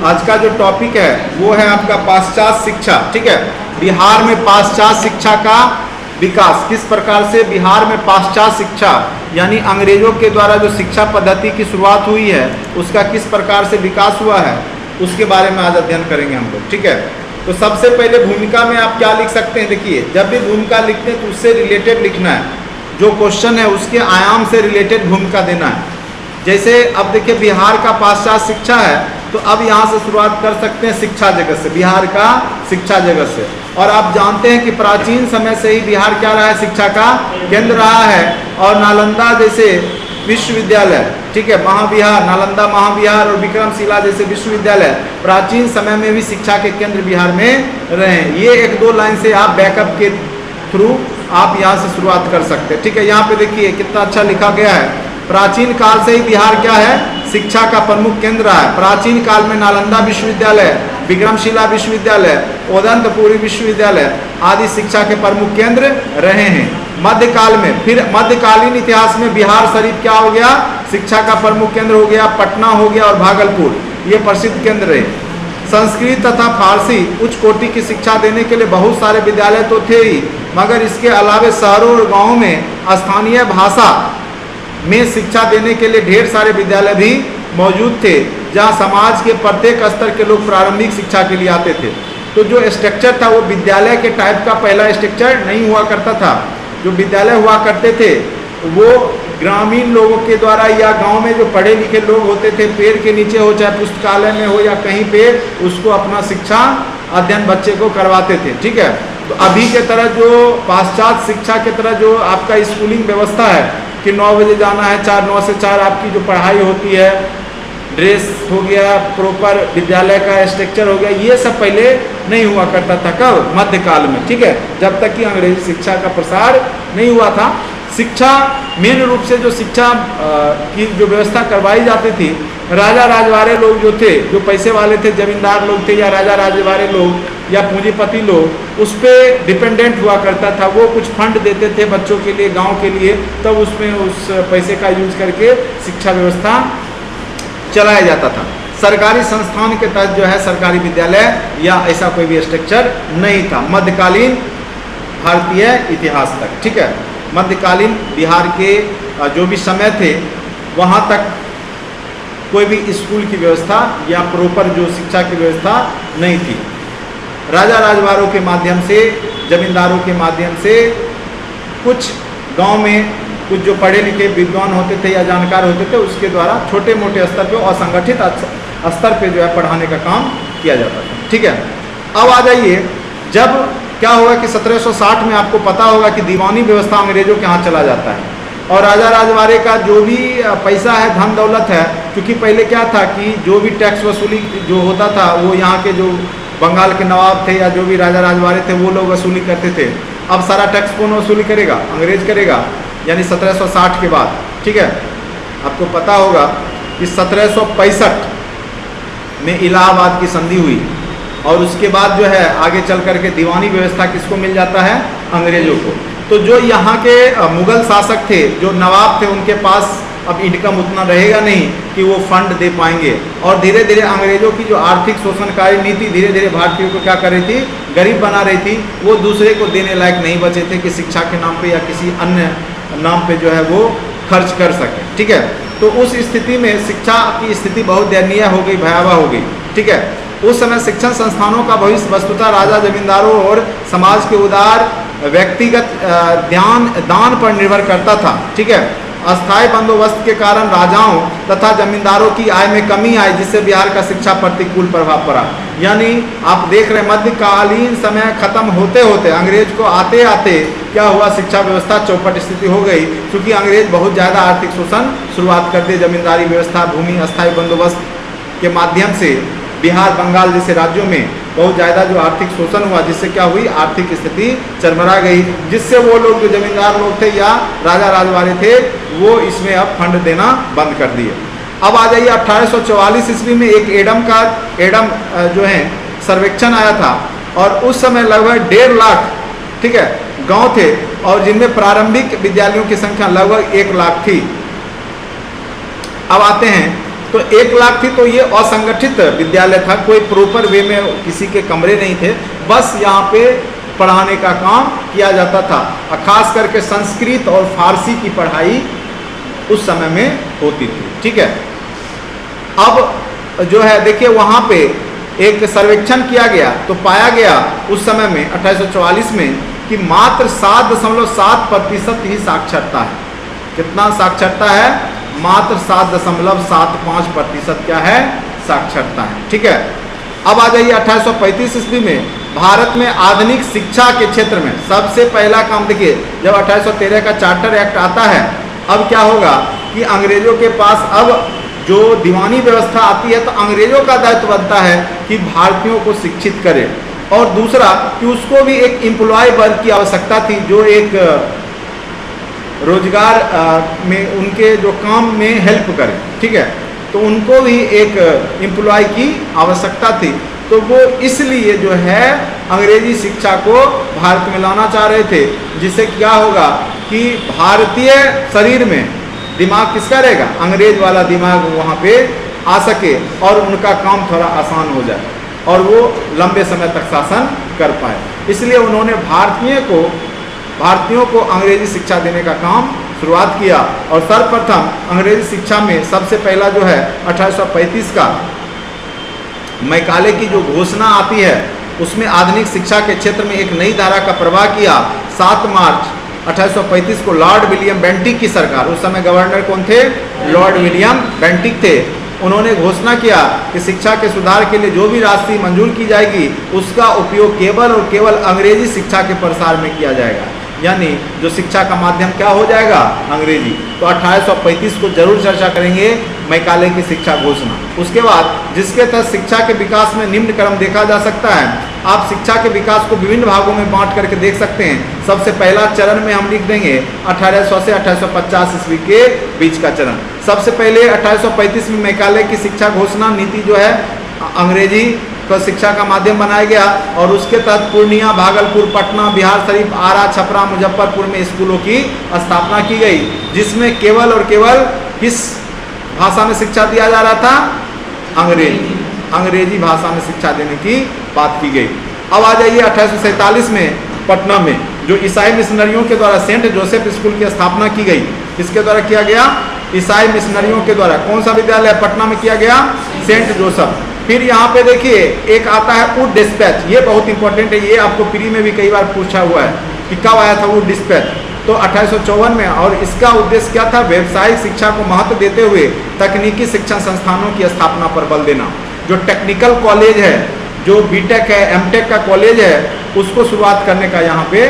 आज का जो टॉपिक है वो है आपका पाश्चात्य शिक्षा। ठीक है, बिहार में पाश्चात्य शिक्षा का विकास, किस प्रकार से बिहार में पाश्चात्य शिक्षा यानी अंग्रेजों के द्वारा जो शिक्षा पद्धति की शुरुआत हुई है उसका किस प्रकार से विकास हुआ है उसके बारे में आज अध्ययन करेंगे हम लोग। ठीक है, तो सबसे पहले भूमिका में आप क्या लिख सकते हैं, देखिए जब भी भूमिका लिखते हैं तो उससे रिलेटेड लिखना है, जो क्वेश्चन है उसके आयाम से रिलेटेड भूमिका देना है। जैसे अब देखिए बिहार का पाश्चात्य शिक्षा है तो अब यहाँ से शुरुआत कर सकते हैं शिक्षा जगत से, बिहार का शिक्षा जगत से। और आप जानते हैं कि प्राचीन समय से ही बिहार क्या रहा है, शिक्षा का केंद्र रहा है। और नालंदा जैसे विश्वविद्यालय, ठीक है, महाविहार, नालंदा महाविहार और विक्रमशिला जैसे विश्वविद्यालय प्राचीन समय में भी शिक्षा के केंद्र बिहार में रहे। ये एक दो लाइन से आप बैकअप के थ्रू आप यहाँ से शुरुआत कर सकते हैं। ठीक है, यहाँ पे देखिए कितना अच्छा लिखा गया है, प्राचीन काल से ही बिहार क्या है, शिक्षा का प्रमुख केंद्र रहा है। प्राचीन काल में नालंदा विश्वविद्यालय, विक्रमशिला विश्वविद्यालय, उदंतपुरी विश्वविद्यालय आदि शिक्षा के प्रमुख केंद्र रहे हैं। मध्यकाल में, फिर मध्यकालीन इतिहास में बिहार शरीफ क्या हो गया, शिक्षा का प्रमुख केंद्र हो गया, पटना हो गया और भागलपुर ये प्रसिद्ध केंद्र रहे। संस्कृत तथा फारसी उच्च कोटि की शिक्षा देने के लिए बहुत सारे विद्यालय तो थे ही, मगर इसके अलावा शहरों और गाँवों में स्थानीय भाषा में शिक्षा देने के लिए ढेर सारे विद्यालय भी मौजूद थे, जहां समाज के प्रत्येक स्तर के लोग प्रारंभिक शिक्षा के लिए आते थे। तो जो स्ट्रक्चर था वो विद्यालय के टाइप का पहला स्ट्रक्चर नहीं हुआ करता था। जो विद्यालय हुआ करते थे वो ग्रामीण लोगों के द्वारा या गांव में जो पढ़े लिखे लोग होते थे, पेड़ के नीचे हो चाहे पुस्तकालय में हो या कहीं पे, उसको अपना शिक्षा अध्ययन बच्चे को करवाते थे। ठीक है, तो अभी के तरह जो पाश्चात्य शिक्षा के तरह जो आपका स्कूलिंग व्यवस्था है कि 9 बजे जाना है, 9 से 4 आपकी जो पढ़ाई होती है, ड्रेस हो गया, प्रॉपर विद्यालय का स्ट्रक्चर हो गया, ये सब पहले नहीं हुआ करता था। कब, मध्यकाल में। ठीक है, जब तक कि अंग्रेजी शिक्षा का प्रसार नहीं हुआ था। शिक्षा मेन रूप से जो शिक्षा की जो व्यवस्था करवाई जाती थी, राजा राजवाड़े लोग जो थे, जो पैसे वाले थे, जमींदार लोग थे या राजा राजवाड़े लोग या पूंजीपति लोग, उस पर डिपेंडेंट हुआ करता था। वो कुछ फंड देते थे बच्चों के लिए, गांव के लिए, तब उसमें उस पैसे का यूज करके शिक्षा व्यवस्था चलाया जाता था। सरकारी संस्थान के तहत जो है सरकारी विद्यालय या ऐसा कोई भी स्ट्रक्चर नहीं था मध्यकालीन भारतीय इतिहास तक। ठीक है, मध्यकालीन बिहार के जो भी समय थे वहाँ तक कोई भी स्कूल की व्यवस्था या प्रॉपर जो शिक्षा की व्यवस्था नहीं थी। राजा राजवाड़ों के माध्यम से, जमींदारों के माध्यम से, कुछ गांव में कुछ जो पढ़े लिखे विद्वान होते थे या जानकार होते थे उसके द्वारा छोटे मोटे स्तर पे, असंगठित स्तर पे जो है पढ़ाने का काम किया जाता था। ठीक है, अब आ जाइए, जब क्या होगा कि 1760 में आपको पता होगा कि दीवानी व्यवस्था अंग्रेजों के यहाँ चला जाता है और राजा राजवाड़े का जो भी पैसा है, धन दौलत है, क्योंकि पहले क्या था कि जो भी टैक्स वसूली जो होता था वो यहाँ के जो बंगाल के नवाब थे या जो भी राजा राजवाड़े थे वो लोग वसूली करते थे। अब सारा टैक्स कौन वसूली करेगा, अंग्रेज करेगा, यानी 1760 के बाद। ठीक है, आपको पता होगा कि 1765 में इलाहाबाद की संधि हुई और उसके बाद जो है आगे चल करके दीवानी व्यवस्था किसको मिल जाता है, अंग्रेजों को। तो जो यहाँ के मुगल शासक थे, जो नवाब थे, उनके पास अब इनकम उतना रहेगा नहीं कि वो फंड दे पाएंगे और धीरे धीरे अंग्रेजों की जो आर्थिक शोषणकारी नीति धीरे धीरे भारतीयों को क्या कर रही थी, गरीब बना रही थी। वो दूसरे को देने लायक नहीं बचे थे कि शिक्षा के नाम पे या किसी अन्य नाम पे जो है वो खर्च कर सके। ठीक है, तो उस स्थिति में शिक्षा की स्थिति बहुत दयनीय हो गई, भयावह हो गई। ठीक है, उस समय शिक्षण संस्थानों का भविष्य वस्तुतः राजा जमींदारों और समाज के उदार व्यक्तिगत दान पर निर्भर करता था। ठीक है, अस्थायी बंदोबस्त के कारण राजाओं तथा जमींदारों की आय में कमी आई, जिससे बिहार का शिक्षा प्रतिकूल प्रभाव पड़ा। यानी आप देख रहे हैं मध्यकालीन समय खत्म होते होते, अंग्रेज को आते आते क्या हुआ, शिक्षा व्यवस्था चौपट स्थिति हो गई, क्योंकि अंग्रेज बहुत ज़्यादा आर्थिक शोषण शुरुआत कर दिए। जमींदारी व्यवस्था, भूमि अस्थायी बंदोबस्त के माध्यम से बिहार, बंगाल जैसे राज्यों में बहुत ज़्यादा जो आर्थिक शोषण हुआ, जिससे क्या हुई, आर्थिक स्थिति चरमरा गई, जिससे वो लोग जो जमींदार लोग थे या राजा राजवाड़े थे वो इसमें अब फंड देना बंद कर दिए। अब आ जाइए 1844 ईस्वी में एक एडम जो है सर्वेक्षण आया था और उस समय लगभग 1.5 लाख, ठीक है, गांव थे और जिनमें प्रारंभिक विद्यालयों की संख्या लगभग 1 लाख थी। अब आते हैं तो 1 लाख थी तो ये असंगठित विद्यालय था, कोई प्रॉपर वे में किसी के कमरे नहीं थे, बस यहाँ पे पढ़ाने का काम किया जाता था। खास करके संस्कृत और फारसी की पढ़ाई उस समय में होती थी। ठीक है, अब जो है देखिए वहाँ पे एक सर्वेक्षण किया गया तो पाया गया उस समय में 1844 में कि मात्र 7.7% ही साक्षरता है। कितना साक्षरता है? मात्र 7.75% क्या है? साक्षरता है। ठीक है, अब आ जाइए 1835 ईस्वी में भारत में आधुनिक शिक्षा के क्षेत्र में सबसे पहला काम देखिए, जब 1813 का चार्टर एक्ट आता है, अब क्या होगा कि अंग्रेजों के पास अब जो दीवानी व्यवस्था आती है तो अंग्रेजों का दायित्व बनता है कि भारतीयों को शिक्षित करे, और दूसरा कि उसको भी एक एम्प्लॉय वर्ग की आवश्यकता थी जो एक रोजगार में उनके जो काम में हेल्प करे। ठीक है, तो उनको भी एक एम्प्लॉय की आवश्यकता थी, तो वो इसलिए जो है अंग्रेजी शिक्षा को भारत में लाना चाह रहे थे, जिससे क्या होगा कि भारतीय शरीर में दिमाग किसका रहेगा? अंग्रेज वाला दिमाग वहाँ पे आ सके और उनका काम थोड़ा आसान हो जाए और वो लंबे समय तक शासन कर पाए। इसलिए उन्होंने भारतीयों को अंग्रेजी शिक्षा देने का काम शुरुआत किया, और सर्वप्रथम अंग्रेजी शिक्षा में सबसे पहला जो है 1835 का मैकाले की जो घोषणा आती है उसमें आधुनिक शिक्षा के क्षेत्र में एक नई धारा का प्रवाह किया। 7 मार्च 1835 को लॉर्ड विलियम बेंटिक की सरकार, उस समय गवर्नर कौन थे? लॉर्ड विलियम बेंटिक थे। उन्होंने घोषणा किया कि शिक्षा के सुधार के लिए जो भी राशि मंजूर की जाएगी उसका उपयोग केवल और केवल अंग्रेजी शिक्षा के प्रसार में किया जाएगा, यानी जो शिक्षा का माध्यम क्या हो जाएगा? अंग्रेजी। तो 1835 को जरूर चर्चा करेंगे, मैकाले की शिक्षा घोषणा। उसके बाद जिसके तहत शिक्षा के विकास में निम्न क्रम देखा जा सकता है। आप शिक्षा के विकास को विभिन्न भागों में बांट करके देख सकते हैं। सबसे पहला चरण में हम लिख देंगे 1800 से 1850 ईस्वी के बीच का चरण। सबसे पहले 1835 में मैकाले की शिक्षा घोषणा नीति जो है अंग्रेजी को शिक्षा का माध्यम बनाया गया, और उसके तहत पूर्णिया, भागलपुर, पटना, बिहार शरीफ, आरा, छपरा, मुजफ्फरपुर में स्कूलों की स्थापना की गई, जिसमें केवल और केवल किस भाषा में शिक्षा दिया जा रहा था? अंग्रेजी भाषा में शिक्षा देने की बात की गई। अब आ जाइए 1847 में पटना में जो ईसाई मिशनरियों के द्वारा सेंट जोसेफ स्कूल की स्थापना की गई। किसके द्वारा किया गया? ईसाई मिशनरियों के द्वारा। कौन सा विद्यालय पटना में किया गया? Saint Joseph. फिर यहाँ पे देखिए एक आता है वुड डिस्पैच, ये बहुत इंपॉर्टेंट है, ये आपको प्री में भी कई बार पूछा हुआ है कि कब आया था वुड डिस्पैच। तो 1854 में, और इसका उद्देश्य क्या था? व्यवसायिक शिक्षा को महत्व देते हुए तकनीकी शिक्षण संस्थानों की स्थापना पर बल देना। जो टेक्निकल कॉलेज है, जो बीटेक है, एमटेक का कॉलेज है, उसको शुरुआत करने का यहाँ पे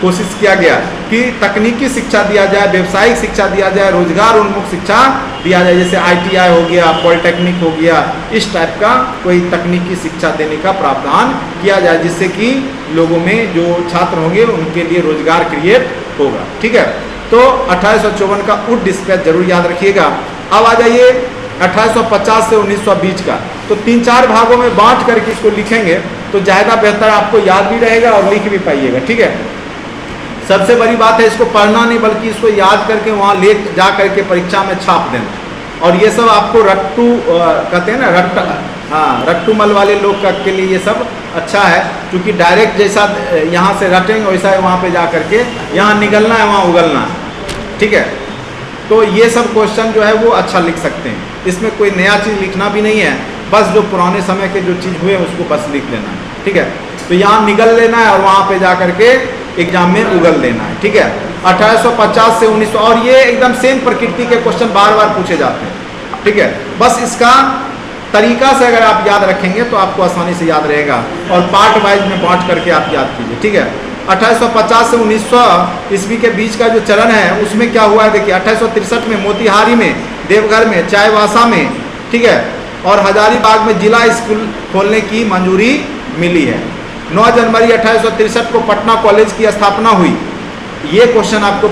कोशिश किया गया कि तकनीकी शिक्षा दिया जाए, व्यवसायिक शिक्षा दिया जाए, रोजगार उन्मुख शिक्षा दिया जाए, जैसे ITI हो गया, पॉलिटेक्निक हो गया, इस टाइप का कोई तकनीकी शिक्षा देने का प्रावधान किया जाए, जिससे कि लोगों में जो छात्र होंगे उनके लिए रोजगार क्रिएट होगा। ठीक है, तो 1854 का वुड डिस्पैच जरूर याद रखिएगा। अब आ जाइए 1850 से 1920 का, तो 3-4 भागों में बांट करके इसको लिखेंगे तो ज़्यादा बेहतर, आपको याद भी रहेगा और लिख भी पाइएगा। ठीक है, सबसे बड़ी बात है इसको पढ़ना नहीं बल्कि इसको याद करके वहाँ ले जा करके परीक्षा में छाप देना। और ये सब आपको रट्टू कहते हैं ना, रट्टूमल वाले लोग के लिए ये सब अच्छा है, क्योंकि डायरेक्ट जैसा यहाँ से रटेंगे वैसा है वहाँ पे जा करके, यहाँ निकलना है वहाँ उगलना है। ठीक है, तो ये सब क्वेश्चन जो है वो अच्छा लिख सकते हैं, इसमें कोई नया चीज़ लिखना भी नहीं है, बस जो पुराने समय के जो चीज़ हुए उसको बस लिख लेना है। ठीक है, तो यहाँ निकल लेना है और वहाँ पे जा करके एग्जाम में उगल देना है। ठीक है, 1850 से 1900, और ये एकदम सेम प्रकृति के क्वेश्चन बार बार पूछे जाते हैं। ठीक है, बस इसका तरीका से अगर आप याद रखेंगे तो आपको आसानी से याद रहेगा, और पार्ट वाइज में बांट करके आप याद कीजिए। ठीक है, 1850 से 1900 ईस्वी के बीच का जो चरण है उसमें क्या हुआ है देखिए, 1863 में मोतिहारी में, देवघर में, चाईबासा में, ठीक है, और हजारीबाग में जिला स्कूल खोलने की मंजूरी मिली है। 9 जनवरी 1863 को पटना कॉलेज की स्थापना हुई। ये क्वेश्चन आपको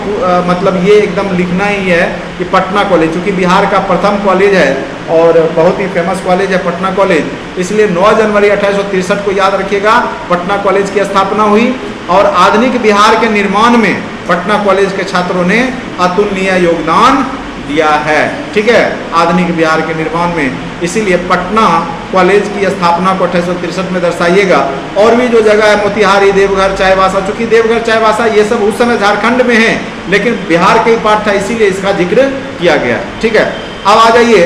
मतलब ये एकदम लिखना ही है कि पटना कॉलेज, चूँकि बिहार का प्रथम कॉलेज है और बहुत ही फेमस कॉलेज है पटना कॉलेज, इसलिए 9 जनवरी 1863 को याद रखिएगा, पटना कॉलेज की स्थापना हुई। और आधुनिक बिहार के निर्माण में पटना कॉलेज के छात्रों ने अतुलनीय योगदान दिया है, ठीक है, आधुनिक बिहार के निर्माण में। इसीलिए पटना कॉलेज की स्थापना को 1863 में दर्शाइएगा। और भी जो जगह है मोतिहारी, देवघर, चाईबासा, चूंकि देवघर, चाईबासा ये सब उस समय झारखंड में है, लेकिन बिहार के ही पार्ट था, इसीलिए इसका जिक्र किया गया, ठीक है। अब आ जाइए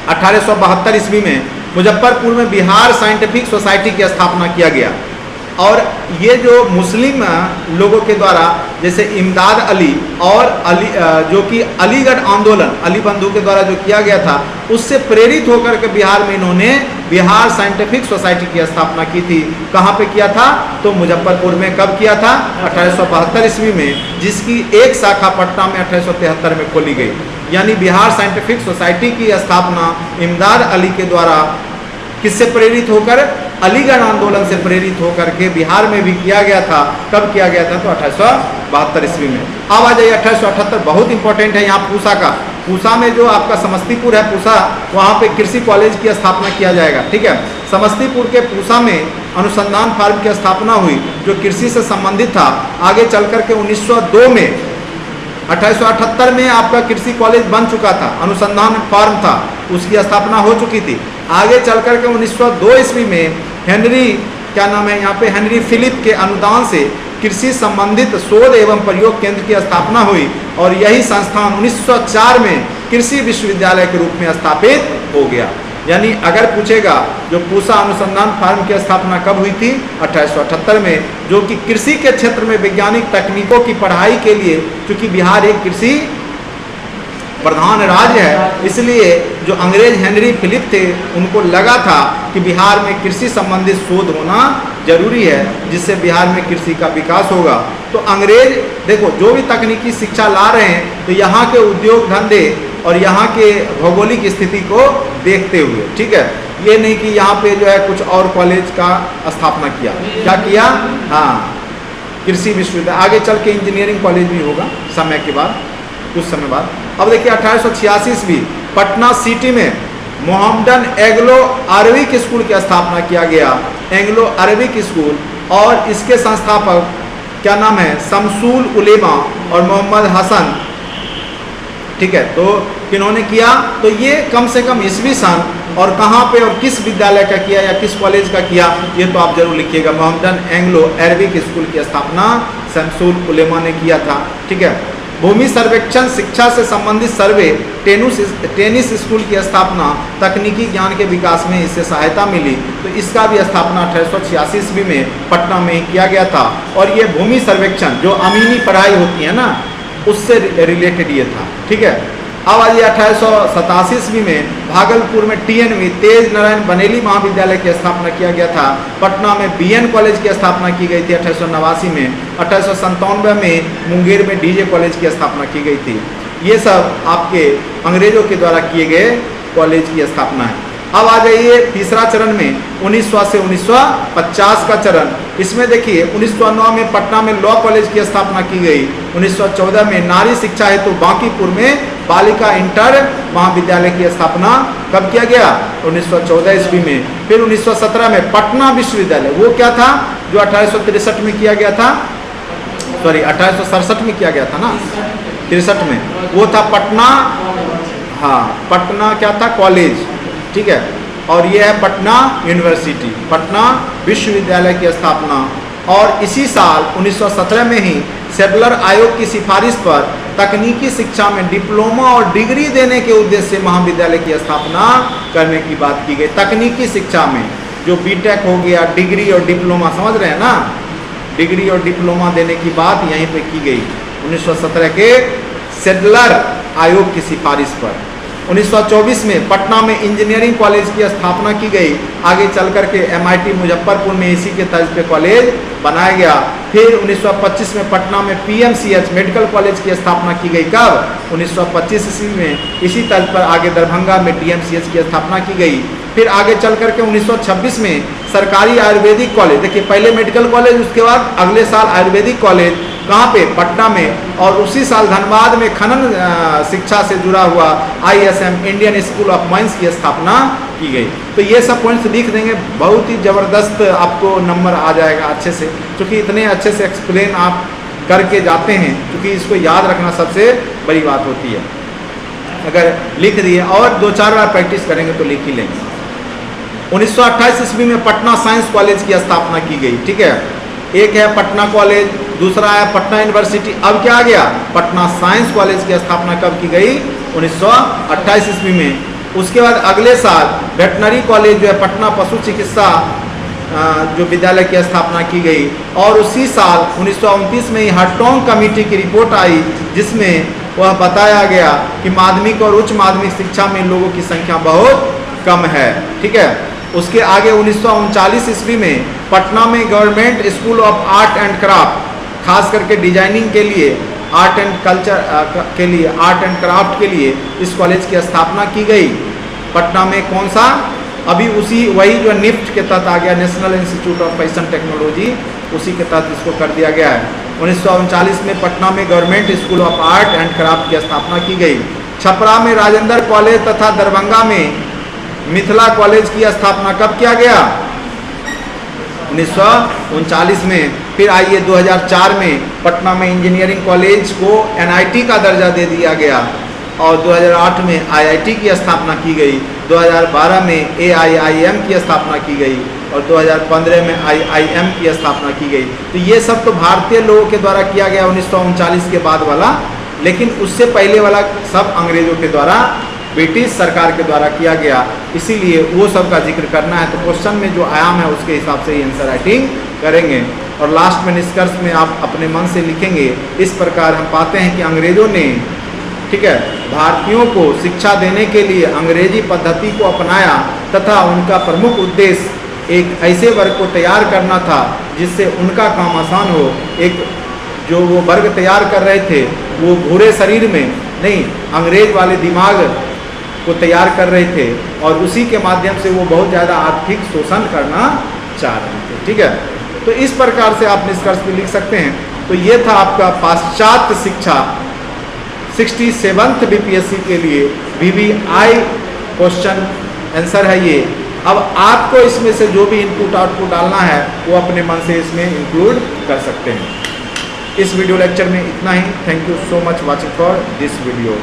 1872 ईस्वी में मुजफ्फरपुर में बिहार साइंटिफिक सोसाइटी की स्थापना किया गया। और ये जो मुस्लिम लोगों के द्वारा, जैसे इमदाद अली और अली जो कि अलीगढ़ आंदोलन अली बंधु के द्वारा जो किया गया था, उससे प्रेरित होकर के बिहार में इन्होंने बिहार साइंटिफिक सोसाइटी की स्थापना की थी। कहाँ पे किया था? तो मुजफ्फरपुर में। कब किया था? 1872 ईस्वी में, जिसकी एक शाखा पटना में 1873 में खोली गई। यानी बिहार साइंटिफिक सोसाइटी की स्थापना इमदाद अली के द्वारा किससे प्रेरित होकर? अलीगढ़ आंदोलन से प्रेरित होकर के बिहार में भी किया गया था। कब किया गया था? तो 1872 ईस्वी में। अब आ जाइए 1878, बहुत इंपॉर्टेंट है यहाँ पूसा का। पूसा में जो आपका समस्तीपुर है पूसा, वहाँ पे कृषि कॉलेज की स्थापना किया जाएगा, ठीक है। समस्तीपुर के पूसा में अनुसंधान फार्म की स्थापना हुई जो कृषि से संबंधित था। आगे चल करके 1902 में 1878 में आपका कृषि कॉलेज बन चुका था, अनुसंधान फार्म था, उसकी स्थापना हो चुकी थी। आगे चल करके 1902 ईस्वी में हेनरी, क्या नाम है यहाँ पे, हेनरी फिलिप के अनुदान से कृषि संबंधित शोध एवं प्रयोग केंद्र की स्थापना हुई। और यही संस्थान 1904 में कृषि विश्वविद्यालय के रूप में स्थापित हो गया। यानी अगर पूछेगा जो पूसा अनुसंधान फार्म की स्थापना कब हुई थी? 1878 में, जो कि कृषि के क्षेत्र में वैज्ञानिक तकनीकों की पढ़ाई के लिए, क्योंकि बिहार एक कृषि प्रधान राज्य है, इसलिए जो अंग्रेज हेनरी फिलिप थे उनको लगा था कि बिहार में कृषि संबंधित शोध होना जरूरी है, जिससे बिहार में कृषि का विकास होगा। तो अंग्रेज देखो जो भी तकनीकी शिक्षा ला रहे हैं, तो यहाँ के उद्योग धंधे और यहाँ के भौगोलिक स्थिति को देखते हुए, ठीक है, ये नहीं कि यहाँ पे जो है कुछ और कॉलेज का स्थापना किया। क्या किया? हाँ, कृषि विश्वविद्यालय। आगे चल के इंजीनियरिंग कॉलेज भी होगा समय के बाद, कुछ समय बाद। अब देखिए 1886 ईस्वी पटना सिटी में मोहम्मदन एंग्लो अरबिक स्कूल की स्थापना किया गया, एंग्लो अरबिक स्कूल। और इसके संस्थापक क्या नाम है? शमसूल उलेमा और मोहम्मद हसन, ठीक है। तो किन्होंने किया? तो ये कम से कम ईस्वी सन और कहाँ पे और किस विद्यालय का किया या किस कॉलेज का किया, ये तो आप जरूर लिखिएगा। मोहम्मदन एंग्लो अरबिक स्कूल की स्थापना शमसूल उलेमा ने किया था, ठीक है। भूमि सर्वेक्षण शिक्षा से संबंधित सर्वे, टेनिस स्कूल की स्थापना तकनीकी ज्ञान के विकास में इससे सहायता मिली, तो इसका भी स्थापना 1886 ईस्वी में पटना में ही किया गया था। और ये भूमि सर्वेक्षण जो अमीनी पढ़ाई होती है ना, उससे रिलेटेड ये था, ठीक है। अब आइए 1887 ईस्वी में भागलपुर में TNV तेज नारायण बनेली महाविद्यालय की स्थापना किया गया था। पटना में BN कॉलेज की स्थापना की गई थी 1889 में। 1897 में मुंगेर में DJ कॉलेज की स्थापना की गई थी। ये सब आपके अंग्रेजों के द्वारा किए गए कॉलेज की स्थापना है। अब आ जाइए तीसरा चरण में 1900 से 1950 का चरण। इसमें देखिए 1909 में पटना में लॉ कॉलेज की स्थापना की गई। 1914 में नारी शिक्षा हेतु बांकीपुर में बालिका इंटर महाविद्यालय की स्थापना कब किया गया? 1914 ईस्वी में। फिर 1917 में पटना विश्वविद्यालय, वो क्या था जो 1863 में किया गया था, सॉरी 1867 में किया गया था ना, 63 में, वो था पटना, हाँ पटना क्या था? कॉलेज, ठीक है। और ये है पटना यूनिवर्सिटी, पटना विश्वविद्यालय की स्थापना। और इसी साल 1917 में ही सेडलर आयोग की सिफारिश पर तकनीकी शिक्षा में डिप्लोमा और डिग्री देने के उद्देश्य से महाविद्यालय की स्थापना करने की बात की गई। तकनीकी शिक्षा में जो बीटेक हो गया, डिग्री और डिप्लोमा, समझ रहे हैं ना, डिग्री और डिप्लोमा देने की बात यहीं पे की गई 1917 के सेडलर आयोग की सिफारिश पर। 1924 में पटना में इंजीनियरिंग कॉलेज की स्थापना की गई। आगे चल करके MIT मुजफ्फरपुर में इसी के तर्ज पे कॉलेज बनाया गया। फिर 1925 में पटना में PMCH मेडिकल कॉलेज की स्थापना की गई। कब? 1925 ईस्वी में। इसी तर्ज पर आगे दरभंगा में DMCH की स्थापना की गई। फिर आगे चल करके 1926 में सरकारी आयुर्वेदिक कॉलेज, देखिए पहले मेडिकल कॉलेज, उसके बाद अगले साल आयुर्वेदिक कॉलेज, कहाँ पे? पटना में। और उसी साल धनबाद में खनन शिक्षा से जुड़ा हुआ ISM Indian school of mines की स्थापना की गई। तो ये सब पॉइंट्स लिख देंगे, बहुत ही ज़बरदस्त आपको नंबर आ जाएगा अच्छे से, क्योंकि इतने अच्छे से एक्सप्लेन आप करके जाते हैं, क्योंकि इसको याद रखना सबसे बड़ी बात होती है। अगर लिख दिए और 2-4 बार प्रैक्टिस करेंगे तो लिख ही लेंगे। 1928 ईस्वी में पटना साइंस कॉलेज की स्थापना की गई, ठीक है। एक है पटना कॉलेज, दूसरा है पटना यूनिवर्सिटी। अब क्या आ गया, पटना साइंस कॉलेज की स्थापना कब की गई, 1928 ईस्वी में। उसके बाद अगले साल वेटनरी कॉलेज जो है पटना पशु चिकित्सा जो विद्यालय की स्थापना की गई। और उसी साल 1929 में ही हरटोंग कमेटी की रिपोर्ट आई, जिसमें वह बताया गया कि माध्यमिक और उच्च माध्यमिक शिक्षा में लोगों की संख्या बहुत कम है, ठीक है। उसके आगे 1939 ईस्वी में पटना में government school of art and craft, खास करके डिजाइनिंग के लिए, आर्ट एंड कल्चर के लिए, आर्ट एंड क्राफ्ट के लिए इस कॉलेज की स्थापना की गई। पटना में कौन सा, अभी उसी वही जो निफ्ट के तहत आ गया, national institute of fashion technology, उसी के तहत इसको कर दिया गया है। 1939 में पटना में government school of art and craft की स्थापना की गई। छपरा में राजेंद्र कॉलेज तथा दरभंगा में मिथिला कॉलेज की स्थापना कब किया गया, 1939 में। फिर आइए 2004 में पटना में इंजीनियरिंग कॉलेज को NIT का दर्जा दे दिया गया और 2008 में IIT की स्थापना की गई। 2012 में AIIM की स्थापना की गई और 2015 में IIM की स्थापना की गई। तो ये सब तो भारतीय लोगों के द्वारा किया गया 1939 के बाद वाला, लेकिन उससे पहले वाला सब अंग्रेजों के द्वारा, ब्रिटिश सरकार के द्वारा किया गया। इसीलिए वो सब का जिक्र करना है। तो क्वेश्चन में जो आयाम है उसके हिसाब से ही आंसर राइटिंग करेंगे और लास्ट में निष्कर्ष में आप अपने मन से लिखेंगे। इस प्रकार हम पाते हैं कि अंग्रेजों ने, ठीक है, भारतीयों को शिक्षा देने के लिए अंग्रेजी पद्धति को अपनाया तथा उनका प्रमुख उद्देश्य एक ऐसे वर्ग को तैयार करना था जिससे उनका काम आसान हो। एक जो वो वर्ग तैयार कर रहे थे वो भूरे शरीर में नहीं, अंग्रेज वाले दिमाग को तैयार कर रहे थे और उसी के माध्यम से वो बहुत ज़्यादा आर्थिक शोषण करना चाह रहे थे, ठीक है। तो इस प्रकार से आप निष्कर्ष भी लिख सकते हैं। तो ये था आपका पाश्चात्य शिक्षा 67th BPSC के लिए VVI क्वेश्चन आंसर है ये। अब आपको इसमें से जो भी इनपुट आउटपुट डालना है वो अपने मन से इसमें इंक्लूड कर सकते हैं। इस वीडियो लेक्चर में इतना ही। Thank you so much watching for this video.